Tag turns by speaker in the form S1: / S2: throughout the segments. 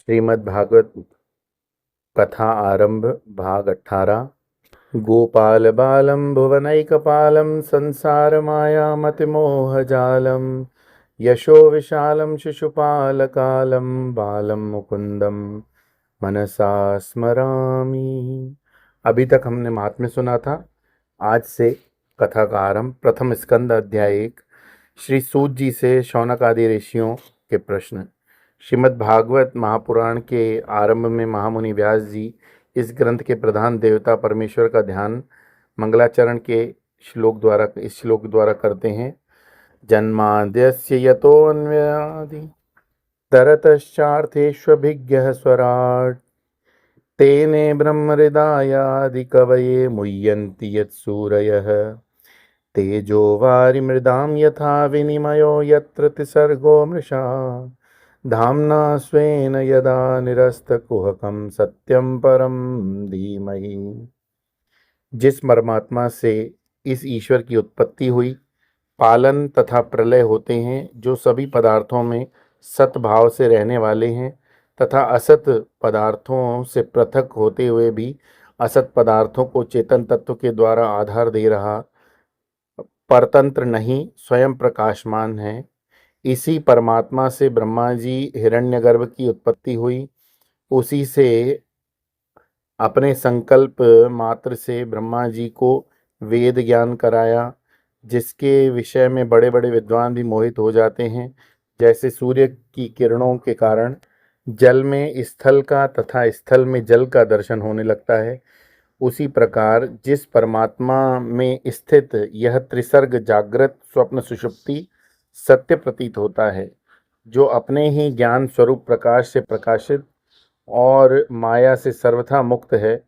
S1: श्रीमद् भागवत कथा आरंभ भाग 18। गोपाल बालम भुवनैकपालम संसार माया मतिमोह जालम यशो विशालम शिशुपाल कालम बालम मुकुंदम मनसा स्मरामि। अभी तक हमने महात्म्य सुना था। आज से कथा का आरंभ। प्रथम स्कंद अध्याय 1। श्री सूत जी से शौनक आदि ऋषियों के प्रश्न। श्रीमद् भागवत महापुराण के आरंभ में महामुनि व्यास जी इस ग्रंथ के प्रधान देवता परमेश्वर का ध्यान मंगलाचरण के इस श्लोक द्वारा करते हैं। जन्माद्यस्य यतोऽन्वयादि तरतश्चार्थेष्वभिज्ञः स्वराट् तेने ब्रह्महृदायादि कवये मुह्यन्ति यत्सूरयः तेजो वारिमृदां यथा विनिमयो यत्र त्रिसर्गो मृषा धाम्ना स्वेन यदा निरस्तकुहकं सत्यं परम धीमहि। जिस परमात्मा से इस ईश्वर की उत्पत्ति हुई, पालन तथा प्रलय होते हैं, जो सभी पदार्थों में सत भाव से रहने वाले हैं तथा असत पदार्थों से पृथक होते हुए भी असत पदार्थों को चेतन तत्व के द्वारा आधार दे रहा, परतंत्र नहीं स्वयं प्रकाशमान है। इसी परमात्मा से ब्रह्मा जी हिरण्यगर्भ की उत्पत्ति हुई। उसी से अपने संकल्प मात्र से ब्रह्मा जी को वेद ज्ञान कराया, जिसके विषय में बड़े बड़े विद्वान भी मोहित हो जाते हैं। जैसे सूर्य की किरणों के कारण जल में स्थल का तथा स्थल में जल का दर्शन होने लगता है, उसी प्रकार जिस परमात्मा में स्थित यह त्रिसर्ग जागृत स्वप्न सुषुप्ति सत्य प्रतीत होता है, जो अपने ही ज्ञान स्वरूप प्रकाश से प्रकाशित और माया से सर्वथा मुक्त है,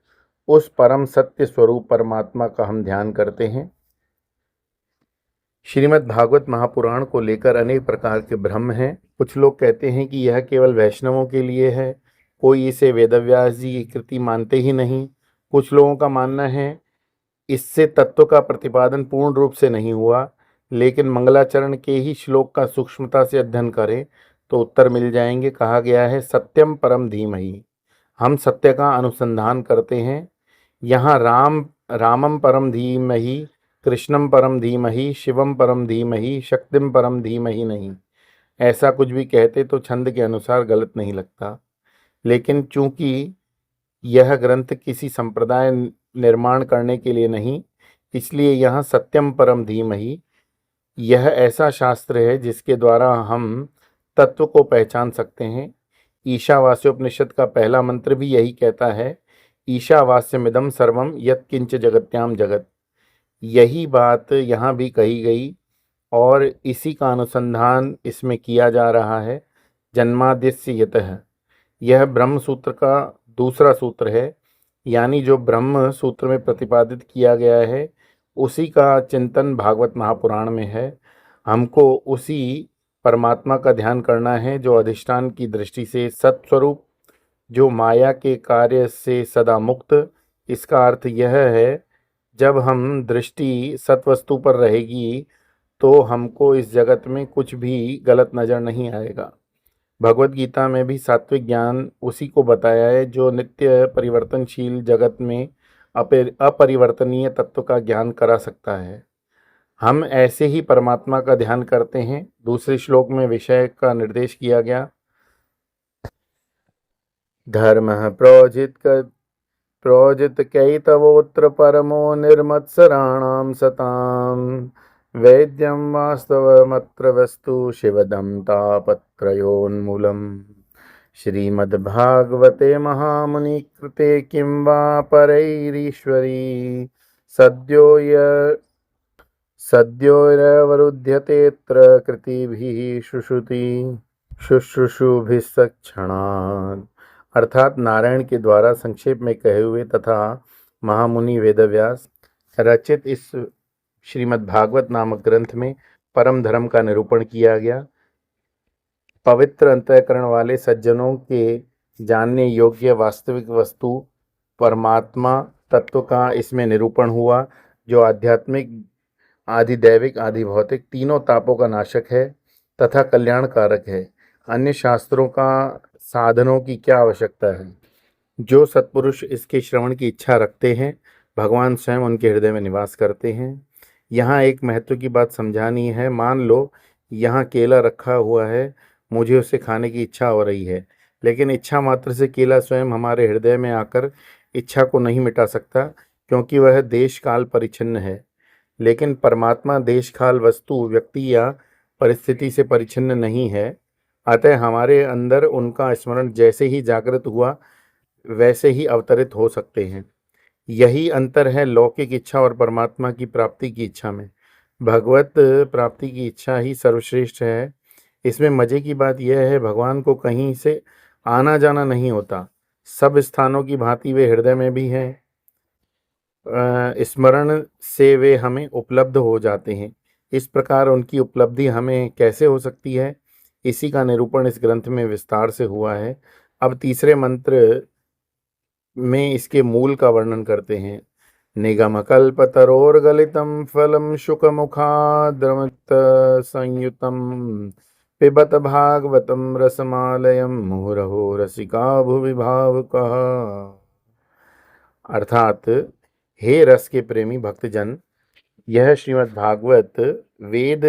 S1: उस परम सत्य स्वरूप परमात्मा का हम ध्यान करते हैं। श्रीमद् भागवत महापुराण को लेकर अनेक प्रकार के भ्रम हैं। कुछ लोग कहते हैं कि यह केवल वैष्णवों के लिए है, कोई इसे वेदव्यास जी की कृति मानते ही नहीं। कुछ लोगों का मानना है इससे तत्व का प्रतिपादन पूर्ण रूप से नहीं हुआ, लेकिन मंगलाचरण के ही श्लोक का सूक्ष्मता से अध्ययन करें तो उत्तर मिल जाएंगे। कहा गया है सत्यम परम धीमहि, हम सत्य का अनुसंधान करते हैं। यहाँ रामम परम धीमहि, कृष्णम परम धीमहि, शिवम परम धीमहि, शक्तिम परम धीमहि नहीं। ऐसा कुछ भी कहते तो छंद के अनुसार गलत नहीं लगता, लेकिन चूंकि यह ग्रंथ किसी संप्रदाय निर्माण करने के लिए नहीं, इसलिए यहाँ सत्यम परम धीमहि यह ऐसा शास्त्र है जिसके द्वारा हम तत्व को पहचान सकते हैं। ईशावास्योपनिषद का पहला मंत्र भी यही कहता है, ईशावास्यमिदं सर्वम यत्किंच जगत्याम जगत। यही बात यहाँ भी कही गई और इसी का अनुसंधान इसमें किया जा रहा है। जन्माद्यस्य यतः, यह ब्रह्म सूत्र का दूसरा सूत्र है, यानी जो ब्रह्म सूत्र में प्रतिपादित किया गया है उसी का चिंतन भागवत महापुराण में है। हमको उसी परमात्मा का ध्यान करना है जो अधिष्ठान की दृष्टि से सत्स्वरूप, जो माया के कार्य से सदा मुक्त। इसका अर्थ यह है, जब हम दृष्टि सत्वस्तु पर रहेगी तो हमको इस जगत में कुछ भी गलत नज़र नहीं आएगा। भगवत गीता में भी सात्विक ज्ञान उसी को बताया है जो नित्य परिवर्तनशील जगत में अपरिवर्तनीय तत्व का ज्ञान करा सकता है। हम ऐसे ही परमात्मा का ध्यान करते हैं। दूसरे श्लोक में विषय का निर्देश किया गया, धर्म प्रोजित कैतवोत्र परमो निर्मत्सराणां सतां वैद्यं वास्तवमत्र वस्तु शिवदं तापत्रयोन्मूलम्। श्रीमद्भागवते महामुनि कृते किं वा परैरीश्वरी सद्योरवरुध्यतेऽत्र कृतिभिः शुश्रूषुभिस्सक्षणात्। अर्थात नारायण के द्वारा संक्षेप में कहे हुए तथा महामुनि वेदव्यास रचित इस श्रीमद्भागवत नामक ग्रंथ में परम धर्म का निरूपण किया गया। पवित्र अंतःकरण वाले सज्जनों के जानने योग्य वास्तविक वस्तु परमात्मा तत्व का इसमें निरूपण हुआ, जो आध्यात्मिक, आदि दैविक, आदि भौतिक तीनों तापों का नाशक है तथा कल्याणकारक है। अन्य शास्त्रों का साधनों की क्या आवश्यकता है। जो सत्पुरुष इसके श्रवण की इच्छा रखते हैं, भगवान स्वयं उनके हृदय में निवास करते हैं। यहाँ एक महत्व की बात समझानी है। मान लो यहाँ केला रखा हुआ है, मुझे उसे खाने की इच्छा हो रही है, लेकिन इच्छा मात्र से केला स्वयं हमारे हृदय में आकर इच्छा को नहीं मिटा सकता, क्योंकि वह देश काल परिच्छिन्न है। लेकिन परमात्मा देश काल, वस्तु, व्यक्ति या परिस्थिति से परिच्छिन्न नहीं है। अतः हमारे अंदर उनका स्मरण जैसे ही जागृत हुआ वैसे ही अवतरित हो सकते हैं। यही अंतर है लौकिक इच्छा और परमात्मा की प्राप्ति की इच्छा में। भगवत प्राप्ति की इच्छा ही सर्वश्रेष्ठ है। इसमें मजे की बात यह है, भगवान को कहीं से आना जाना नहीं होता। सब स्थानों की भांति वे हृदय में भी हैं। स्मरण से वे हमें उपलब्ध हो जाते हैं। इस प्रकार उनकी उपलब्धि हमें कैसे हो सकती है, इसी का निरूपण इस ग्रंथ में विस्तार से हुआ है। अब तीसरे मंत्र में इसके मूल का वर्णन करते हैं। निगमकल्पतरोर्गलितं फलं शुकमुखाद्रमृत संयुतं पिबत भागवतं रसमालयं मुहुरहो रसिका भुवि भावुकः। अर्थात, हे रस के प्रेमी भक्तजन, यह श्रीमद् भागवत वेद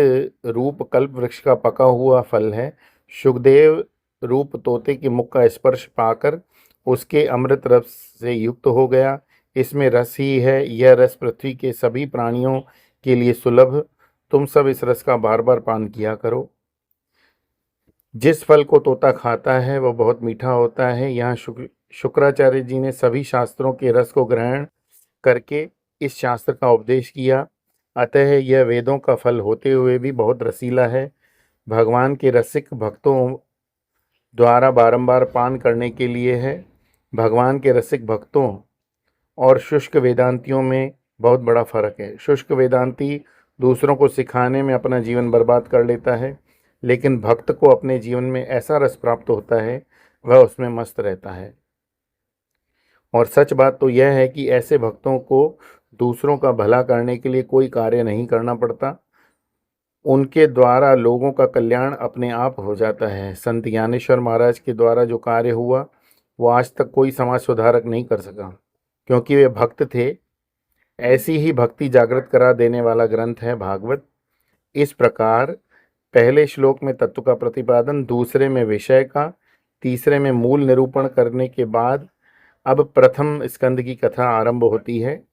S1: रूप कल्प वृक्ष का पका हुआ फल है। सुखदेव रूप तोते के मुख का स्पर्श पाकर उसके अमृत रस से युक्त हो गया। इसमें रस ही है। यह रस पृथ्वी के सभी प्राणियों के लिए सुलभ। तुम सब इस रस का बार बार पान किया करो। जिस फल को तोता खाता है वह बहुत मीठा होता है। यहाँ शुक्राचार्य जी ने सभी शास्त्रों के रस को ग्रहण करके इस शास्त्र का उपदेश किया। अतः यह वेदों का फल होते हुए भी बहुत रसीला है। भगवान के रसिक भक्तों द्वारा बारंबार पान करने के लिए है। भगवान के रसिक भक्तों और शुष्क वेदांतियों में बहुत बड़ा फर्क है। शुष्क वेदांती दूसरों को सिखाने में अपना जीवन बर्बाद कर लेता है, लेकिन भक्त को अपने जीवन में ऐसा रस प्राप्त होता है, वह उसमें मस्त रहता है। और सच बात तो यह है कि ऐसे भक्तों को दूसरों का भला करने के लिए कोई कार्य नहीं करना पड़ता। उनके द्वारा लोगों का कल्याण अपने आप हो जाता है। संत ज्ञानेश्वर महाराज के द्वारा जो कार्य हुआ वो आज तक कोई समाज सुधारक नहीं कर सका, क्योंकि वे भक्त थे। ऐसी ही भक्ति जागृत करा देने वाला ग्रंथ है भागवत। इस प्रकार पहले श्लोक में तत्व का प्रतिपादन, दूसरे में विषय का, तीसरे में मूल निरूपण करने के बाद अब प्रथम स्कंद की कथा आरंभ होती है।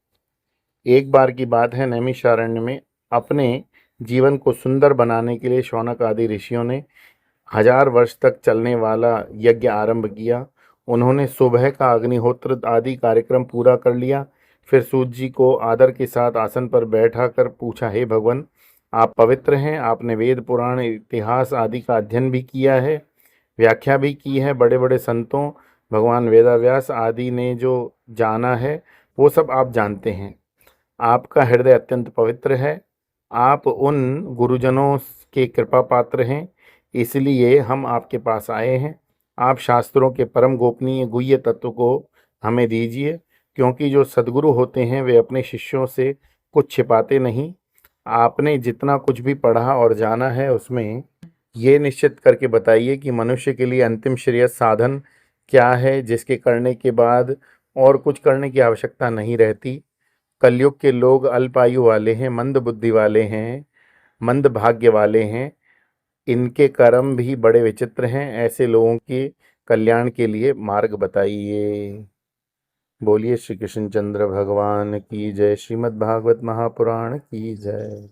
S1: एक बार की बात है, नैमिषारण्य में अपने जीवन को सुंदर बनाने के लिए शौनक आदि ऋषियों ने 1000 वर्ष तक चलने वाला यज्ञ आरंभ किया। उन्होंने सुबह का अग्निहोत्र आदि कार्यक्रम पूरा कर लिया। फिर सूत जी को आदर के साथ आसन पर बैठा कर पूछा, हे भगवान, आप पवित्र हैं, आपने वेद पुराण इतिहास आदि का अध्ययन भी किया है, व्याख्या भी की है। बड़े बड़े संतों, भगवान वेदव्यास आदि ने जो जाना है वो सब आप जानते हैं। आपका हृदय अत्यंत पवित्र है। आप उन गुरुजनों के कृपा पात्र हैं, इसलिए हम आपके पास आए हैं। आप शास्त्रों के परम गोपनीय गुह्य तत्व को हमें दीजिए, क्योंकि जो सद्गुरु होते हैं वे अपने शिष्यों से कुछ छिपाते नहीं। आपने जितना कुछ भी पढ़ा और जाना है उसमें ये निश्चित करके बताइए कि मनुष्य के लिए अंतिम श्रेयस साधन क्या है, जिसके करने के बाद और कुछ करने की आवश्यकता नहीं रहती। कलयुग के लोग अल्पायु वाले हैं, मंद बुद्धि वाले हैं, मंद भाग्य वाले हैं। इनके कर्म भी बड़े विचित्र हैं। ऐसे लोगों के कल्याण के लिए मार्ग बताइए। बोलिए श्री कृष्णचंद्र भगवान की जय। श्रीमद् भागवत महापुराण की जय।